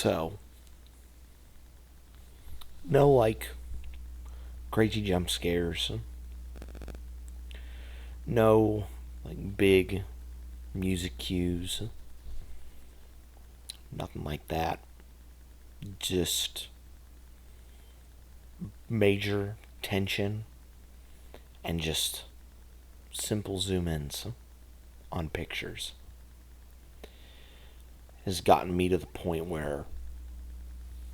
So, no crazy jump scares, no big music cues, nothing like that. Just major tension and just simple zoom ins on pictures has gotten me to the point where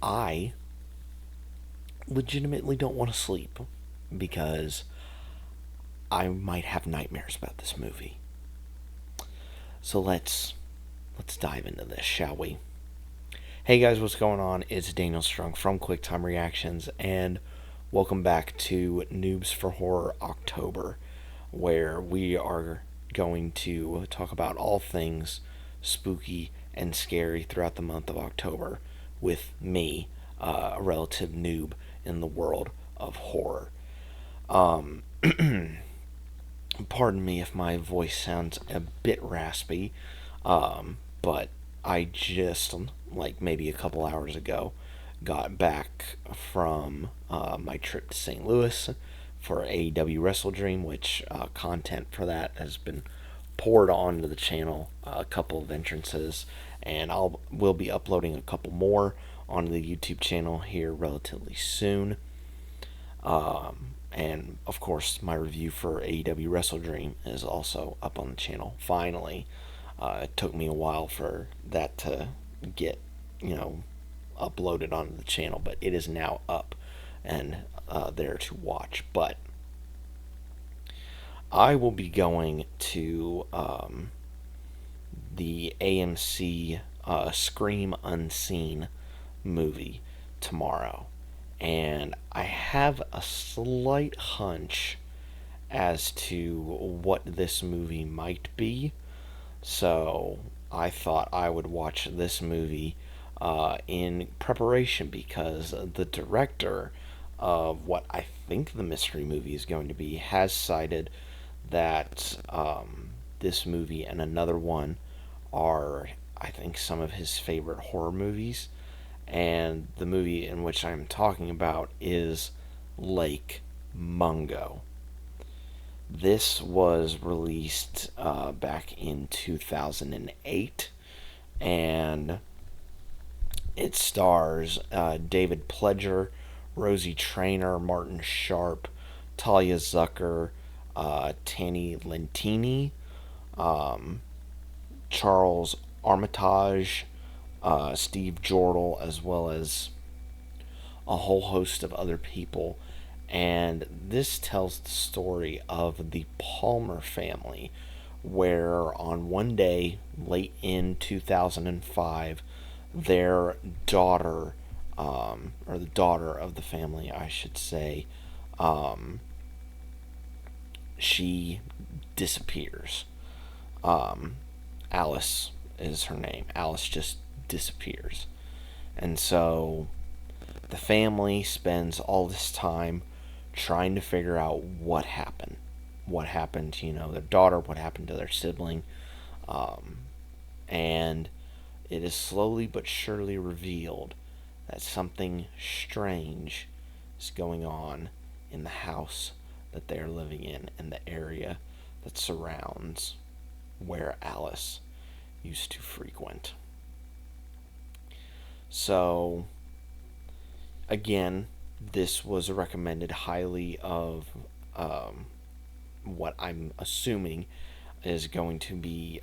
I legitimately don't want to sleep because I might have nightmares about this movie. So let's dive into this, shall we? Hey guys, what's going on? It's Daniel Strong from QuickTime Reactions, and welcome back to Noobs for Horror October, where we are going to talk about all things spooky and scary throughout the month of October with me, a relative noob in the world of horror. Pardon me if my voice sounds a bit raspy, but I just, maybe a couple hours ago, got back from my trip to St. Louis for AEW Wrestle Dream, which content for that has been poured onto the channel, a couple of entrances, and will be uploading a couple more onto the YouTube channel here relatively soon. And of course, my review for AEW Wrestle Dream is also up on the channel. Finally, it took me a while for that to get, uploaded onto the channel, but it is now up and there to watch. But I will be going to the AMC Scream Unseen movie tomorrow. And I have a slight hunch as to what this movie might be. So I thought I would watch this movie in preparation because the director of what I think the mystery movie is going to be has cited that this movie and another one are, I think, some of his favorite horror movies. And the movie in which I'm talking about is Mungo. This was released back in 2008, and it stars David Pledger, Rosie Traynor, Martin Sharp, Talia Zucker, Tanny Lentini, Charles Armitage, Steve Jordal, as well as a whole host of other people. And this tells the story of the Palmer family, where on one day late in 2005, their daughter, or the daughter of the family, I should say, she disappears. Alice is her name. Alice just disappears. And so the family spends all this time trying to figure out what happened. What happened to, their daughter, what happened to their sibling. And it is slowly but surely revealed that something strange is going on in the house that they are living in the area that surrounds where Alice used to frequent. So, again, this was recommended highly of what I'm assuming is going to be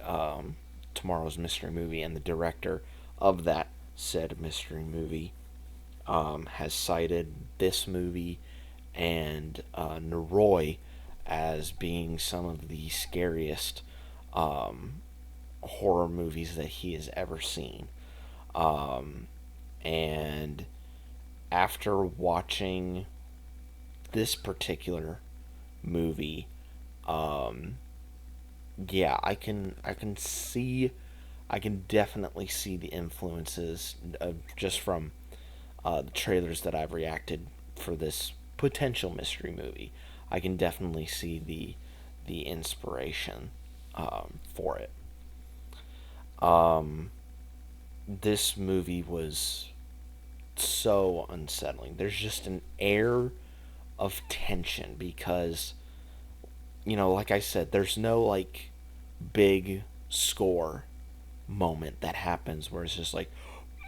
tomorrow's mystery movie, and the director of that said mystery movie has cited this movie and Noroi as being some of the scariest horror movies that he has ever seen. And after watching this particular movie, yeah, I can definitely see the influences just from the trailers that I've reacted for this potential mystery movie. I can definitely see the inspiration for it. this movie was so unsettling. There's just an air of tension because, like I said, there's no like big score moment that happens where it's just like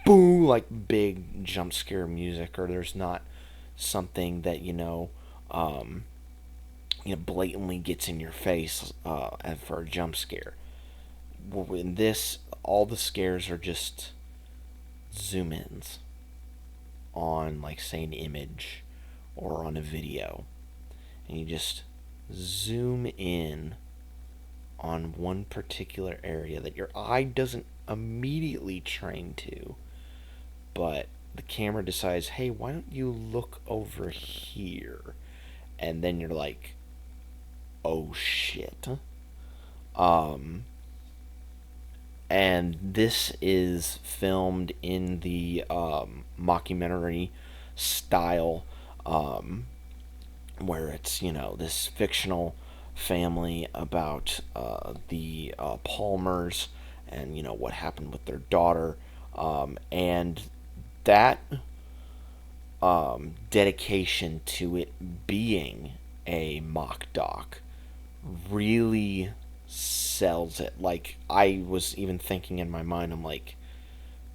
boom, like big jump scare music, or there's not something that blatantly gets in your face for a jump scare. In this, all the scares are just zoom ins on, like, say, an image or on a video, and you just zoom in on one particular area that your eye doesn't immediately train to, but the camera decides, hey, why don't you look over here? And then you're like, oh shit. Um, and this is filmed in the mockumentary style, um, where it's, this fictional family about the Palmers and, what happened with their daughter. And that dedication to it being a mock doc really sells it. Like, I was even thinking in my mind, I'm like,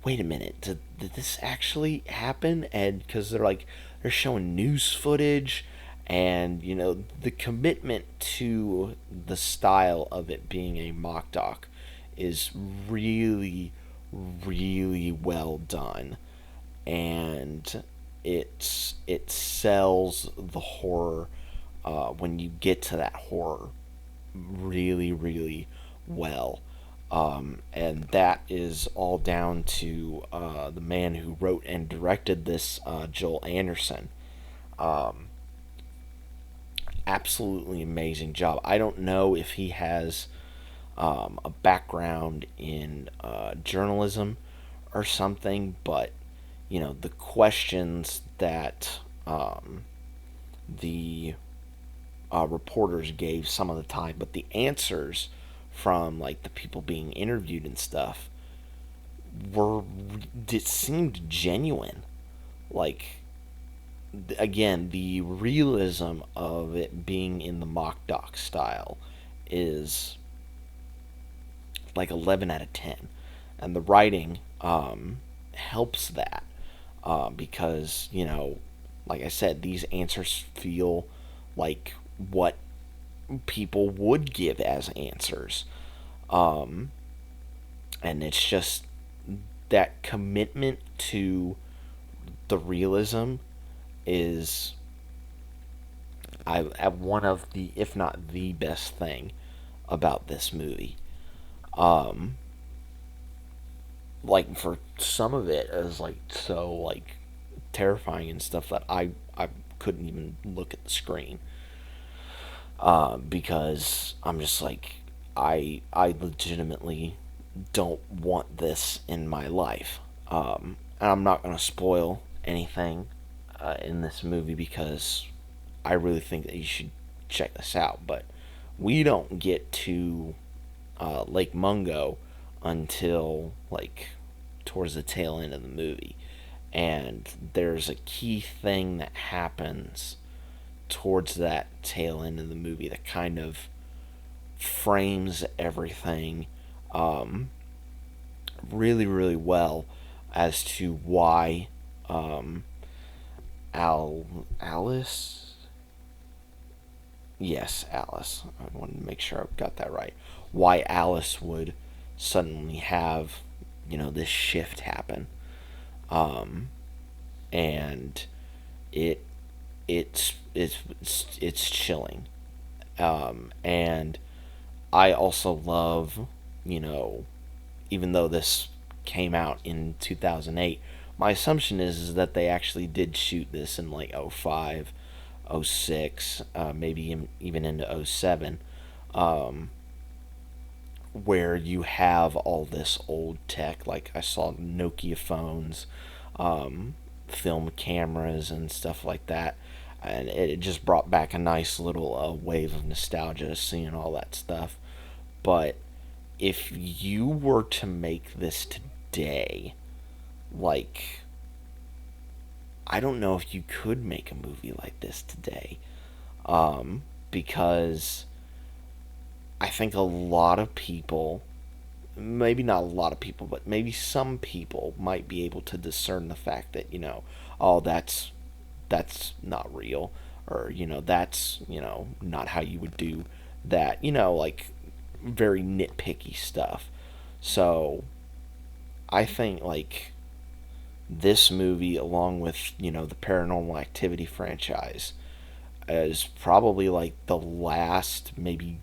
wait a minute, did this actually happen? And because they're showing news footage, and the commitment to the style of it being a mock doc is really, really well done, and it sells the horror when you get to that horror really, really well. And that is all down to the man who wrote and directed this, Joel Anderson. Um, Absolutely amazing job. I don't know if he has a background in journalism or something, but the questions that the reporters gave some of the time, but the answers from like the people being interviewed and stuff were it seemed genuine. Like, again, the realism of it being in the mock doc style is like 11 out of 10, and the writing helps that because like I said, these answers feel like what people would give as answers. Um, and it's just that commitment to the realism is I one of the, if not the best thing about this movie. Um, like, for some of it is like so like terrifying and stuff that I couldn't even look at the screen because I'm just like, I legitimately don't want this in my life. And I'm not gonna spoil anything in this movie because I really think that you should check this out. But we don't get to Lake Mungo until like towards the tail end of the movie, and there's a key thing that happens towards that tail end of the movie that kind of frames everything um, really, really well as to why um, Alice. Yes, Alice. I wanted to make sure I got that right. Why Alice would suddenly have, this shift happen. Um, and it it's chilling. And I also love, you know, even though this came out in 2008, my assumption is that they actually did shoot this in like '05, '06, maybe even into '07, um, where you have all this old tech. Like, I saw Nokia phones, film cameras, and stuff like that. And it just brought back a nice little wave of nostalgia seeing all that stuff. But if you were to make this today, like, I don't know if you could make a movie like this today. Because I think a lot of people, maybe not a lot of people, but maybe some people might be able to discern the fact that, oh, that's not real, or, that's, not how you would do that, like very nitpicky stuff. So I think, like, this movie, along with, the Paranormal Activity franchise, is probably like the last maybe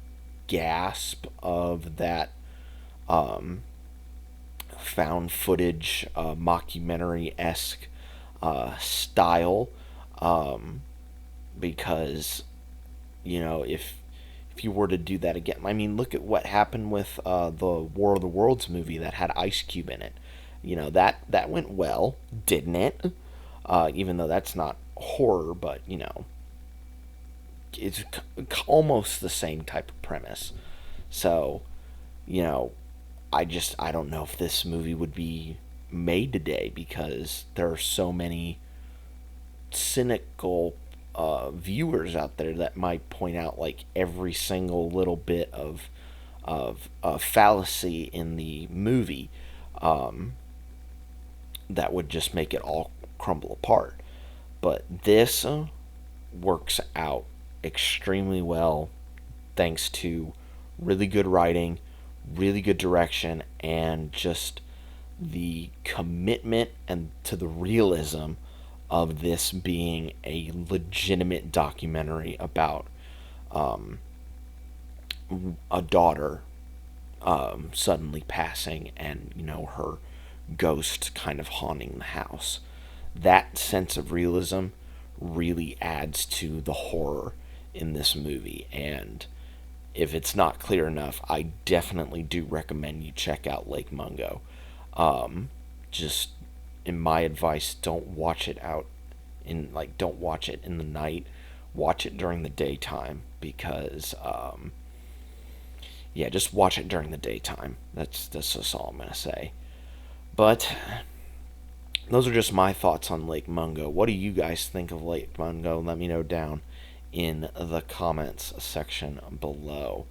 gasp of that found footage mockumentary esque style, because if you were to do that again, I mean, look at what happened with the War of the Worlds movie that had Ice Cube in it. That went well, didn't it? Even though that's not horror, but it's almost the same type of premise. So, you know, I don't know if this movie would be made today because there are so many cynical viewers out there that might point out like every single little bit of fallacy in the movie, that would just make it all crumble apart. But this works out extremely well thanks to really good writing, really good direction, and just the commitment and to the realism of this being a legitimate documentary about a daughter suddenly passing and her ghost kind of haunting the house. That sense of realism really adds to the horror in this movie, and if it's not clear enough, I definitely do recommend you check out Lake Mungo. Just in my advice, don't watch it don't watch it in the night. Watch it during the daytime because yeah, just watch it during the daytime. That's just all I'm gonna say. But those are just my thoughts on Lake Mungo. What do you guys think of Lake Mungo? Let me know down in the comments section below.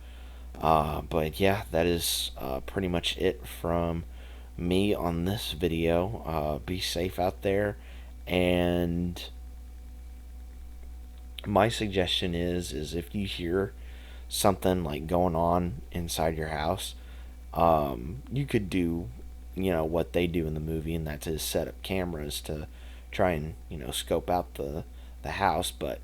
But yeah, that is pretty much it from me on this video. Be safe out there, and my suggestion is if you hear something like going on inside your house, you could do what they do in the movie, and that's to set up cameras to try and scope out the house. But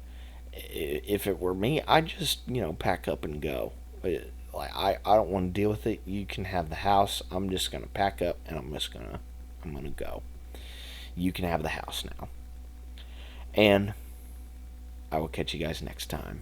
if it were me, I'd just pack up and go. Like I don't want to deal with it. You can have the house. I'm just gonna pack up and I'm gonna go. You can have the house now, and I will catch you guys next time.